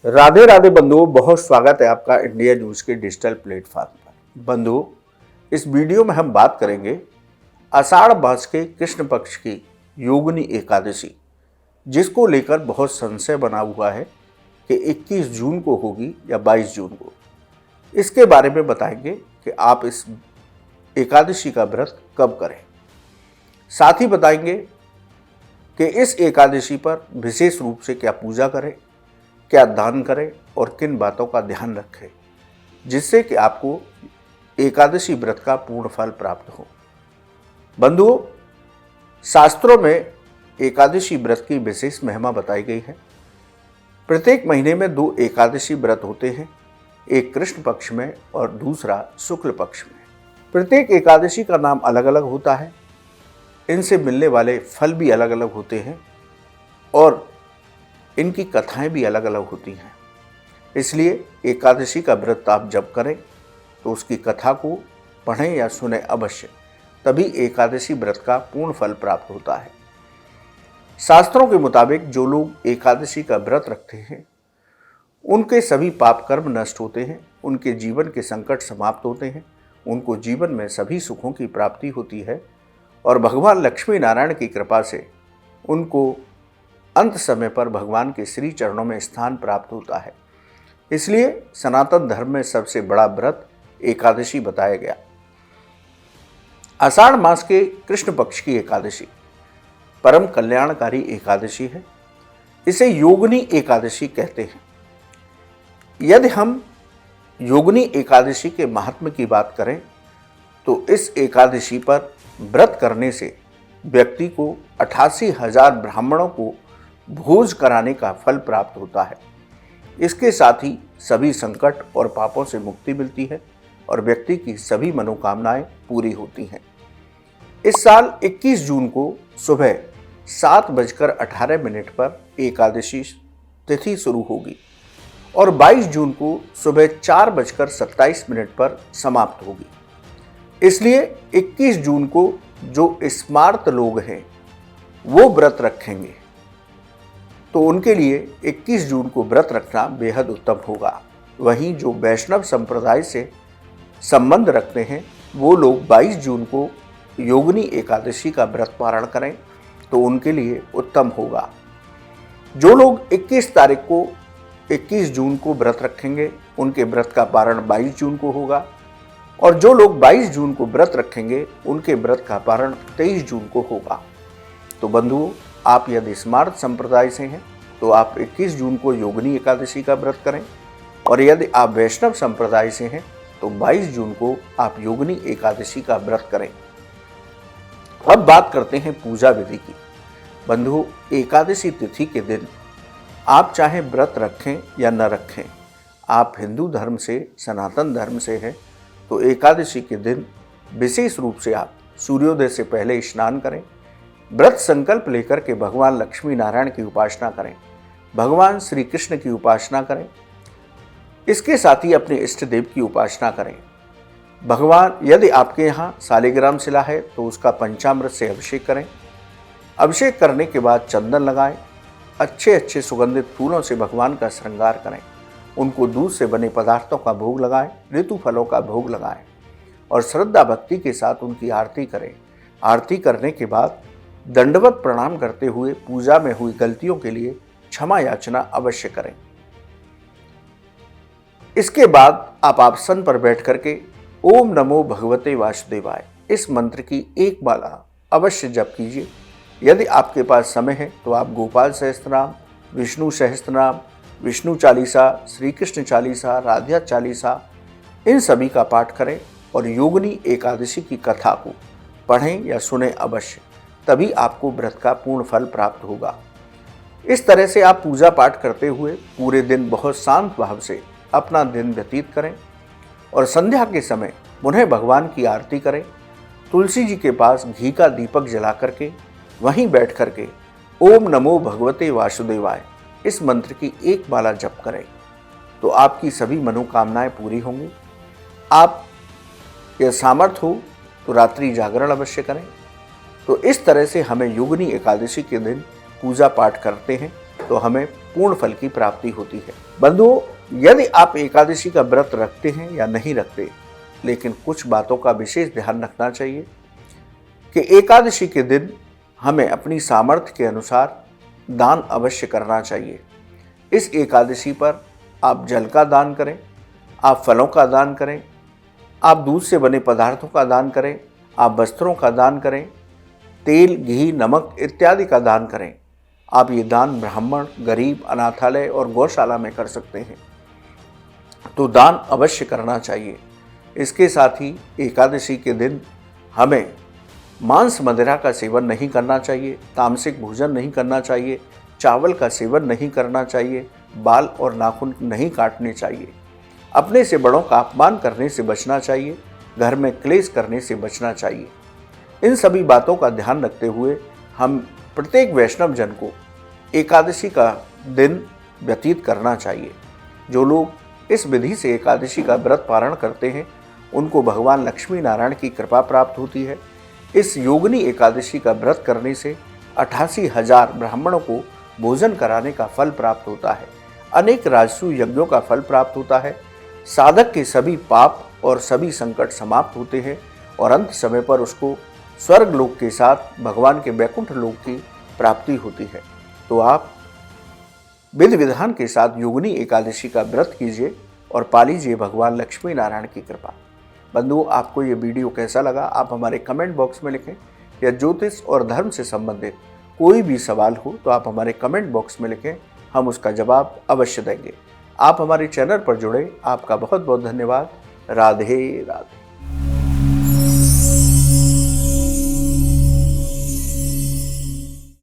राधे राधे बंधुओं, बहुत स्वागत है आपका इंडिया न्यूज के डिजिटल प्लेटफॉर्म पर। बंधुओं, इस वीडियो में हम बात करेंगे आषाढ़ मास के कृष्ण पक्ष की योगिनी एकादशी, जिसको लेकर बहुत संशय बना हुआ है कि 21 जून को होगी या 22 जून को। इसके बारे में बताएंगे कि आप इस एकादशी का व्रत कब करें। साथ ही बताएंगे कि इस एकादशी पर विशेष रूप से क्या पूजा करें, क्या दान करें और किन बातों का ध्यान रखें, जिससे कि आपको एकादशी व्रत का पूर्ण फल प्राप्त हो। बंधुओं, शास्त्रों में एकादशी व्रत की विशेष महिमा बताई गई है। प्रत्येक महीने में 2 एकादशी व्रत होते हैं, एक कृष्ण पक्ष में और दूसरा शुक्ल पक्ष में। प्रत्येक एकादशी का नाम अलग अलग होता है, इनसे मिलने वाले फल भी अलग अलग होते हैं और इनकी कथाएं भी अलग अलग होती हैं। इसलिए एकादशी का व्रत आप जब करें तो उसकी कथा को पढ़ें या सुने अवश्य, तभी एकादशी व्रत का पूर्ण फल प्राप्त होता है। शास्त्रों के मुताबिक जो लोग एकादशी का व्रत रखते हैं उनके सभी पाप कर्म नष्ट होते हैं, उनके जीवन के संकट समाप्त होते हैं, उनको जीवन में सभी सुखों की प्राप्ति होती है और भगवान लक्ष्मी नारायण की कृपा से उनको अंत समय पर भगवान के श्री चरणों में स्थान प्राप्त होता है। इसलिए सनातन धर्म में सबसे बड़ा व्रत एकादशी बताया गया। आषाढ़ मास के कृष्ण पक्ष की एकादशी परम कल्याणकारी एकादशी है। इसे योगिनी एकादशी कहते हैं। यदि हम योगिनी एकादशी के महात्म्य की बात करें तो इस एकादशी पर व्रत करने से व्यक्ति को 88,000 ब्राह्मणों को भोज कराने का फल प्राप्त होता है। इसके साथ ही सभी संकट और पापों से मुक्ति मिलती है और व्यक्ति की सभी मनोकामनाएं पूरी होती हैं। इस साल 21 जून को सुबह 7:18 पर एकादशी तिथि शुरू होगी और 22 जून को सुबह 4:27 पर समाप्त होगी। इसलिए 21 जून को जो स्मार्त लोग हैं वो व्रत रखेंगे तो उनके लिए 21 जून को व्रत रखना बेहद उत्तम होगा। वहीं जो वैष्णव संप्रदाय से संबंध रखते हैं वो लोग 22 जून को योगिनी एकादशी का व्रत पारण करें तो उनके लिए उत्तम होगा। जो लोग 21 जून को व्रत रखेंगे उनके व्रत का पारण 22 जून को होगा और जो लोग 22 जून को व्रत रखेंगे उनके व्रत का पारण 23 जून को होगा। तो बंधुओं, आप यदि स्मार्त संप्रदाय से हैं तो आप 21 जून को योगिनी एकादशी का व्रत करें और यदि आप वैष्णव संप्रदाय से हैं तो 22 जून को आप योगिनी एकादशी का व्रत करें। अब बात करते हैं पूजा विधि की। बंधुओं, एकादशी तिथि के दिन आप चाहे व्रत रखें या न रखें, आप हिंदू धर्म से, सनातन धर्म से हैं तो एकादशी के दिन विशेष रूप से आप सूर्योदय से पहले स्नान करें, व्रत संकल्प लेकर के भगवान लक्ष्मी नारायण की उपासना करें, भगवान श्री कृष्ण की उपासना करें। इसके साथ ही अपने इष्ट देव की उपासना करें। भगवान, यदि आपके यहाँ शालिग्राम शिला है तो उसका पंचामृत से अभिषेक करें। अभिषेक करने के बाद चंदन लगाएं, अच्छे सुगंधित फूलों से भगवान का श्रृंगार करें, उनको दूध से बने पदार्थों का भोग लगाएं, ऋतु फलों का भोग लगाएं और श्रद्धा भक्ति के साथ उनकी आरती करें। आरती करने के बाद दंडवत प्रणाम करते हुए पूजा में हुई गलतियों के लिए क्षमा याचना अवश्य करें। इसके बाद आप आसन पर बैठ करके ओम नमो भगवते वासुदेवाय इस मंत्र की एक माला अवश्य जप कीजिए। यदि आपके पास समय है तो आप गोपाल सहस्त्रनाम, विष्णु सहस्त्रनाम, विष्णु चालीसा, श्री कृष्ण चालीसा, राधा चालीसा, इन सभी का पाठ करें और योगिनी एकादशी की कथा को पढ़ें या सुने अवश्य, तभी आपको व्रत का पूर्ण फल प्राप्त होगा। इस तरह से आप पूजा पाठ करते हुए पूरे दिन बहुत शांत भाव से अपना दिन व्यतीत करें और संध्या के समय पुनः भगवान की आरती करें। तुलसी जी के पास घी का दीपक जला करके वहीं बैठ करके ओम नमो भगवते वासुदेवाय इस मंत्र की एक माला जप करें तो आपकी सभी मनोकामनाएं पूरी होंगी। आप यह सामर्थ्य हो तो रात्रि जागरण अवश्य करें। तो इस तरह से हमें योगिनी एकादशी के दिन पूजा पाठ करते हैं तो हमें पूर्ण फल की प्राप्ति होती है। बंधुओं, यदि आप एकादशी का व्रत रखते हैं या नहीं रखते, लेकिन कुछ बातों का विशेष ध्यान रखना चाहिए कि एकादशी के दिन हमें अपनी सामर्थ्य के अनुसार दान अवश्य करना चाहिए। इस एकादशी पर आप जल का दान करें, आप फलों का दान करें, आप दूध से बने पदार्थों का दान करें, आप वस्त्रों का दान करें, तेल, घी, नमक इत्यादि का दान करें। आप ये दान ब्राह्मण, गरीब, अनाथालय और गौशाला में कर सकते हैं। तो दान अवश्य करना चाहिए। इसके साथ ही एकादशी के दिन हमें मांस मदिरा का सेवन नहीं करना चाहिए, तामसिक भोजन नहीं करना चाहिए, चावल का सेवन नहीं करना चाहिए, बाल और नाखून नहीं काटने चाहिए, अपने से बड़ों का अपमान करने से बचना चाहिए, घर में क्लेश करने से बचना चाहिए। इन सभी बातों का ध्यान रखते हुए हम प्रत्येक वैष्णव जन को एकादशी का दिन व्यतीत करना चाहिए। जो लोग इस विधि से एकादशी का व्रत पारण करते हैं, उनको भगवान लक्ष्मी नारायण की कृपा प्राप्त होती है। इस योगिनी एकादशी का व्रत करने से 88,000 ब्राह्मणों को भोजन कराने का फल प्राप्त होता है, अनेक राजसूय यज्ञों का फल प्राप्त होता है, साधक के सभी पाप और सभी संकट समाप्त होते हैं और अंत समय पर उसको स्वर्ग लोक के साथ भगवान के वैकुंठ लोक की प्राप्ति होती है। तो आप विधि विधान के साथ योगिनी एकादशी का व्रत कीजिए और पालीजिए भगवान लक्ष्मी नारायण की कृपा। बंधुओं, आपको ये वीडियो कैसा लगा आप हमारे कमेंट बॉक्स में लिखें, या ज्योतिष और धर्म से संबंधित कोई भी सवाल हो तो आप हमारे कमेंट बॉक्स में लिखें, हम उसका जवाब अवश्य देंगे। आप हमारे चैनल पर जुड़े, आपका बहुत बहुत धन्यवाद। राधे राधे।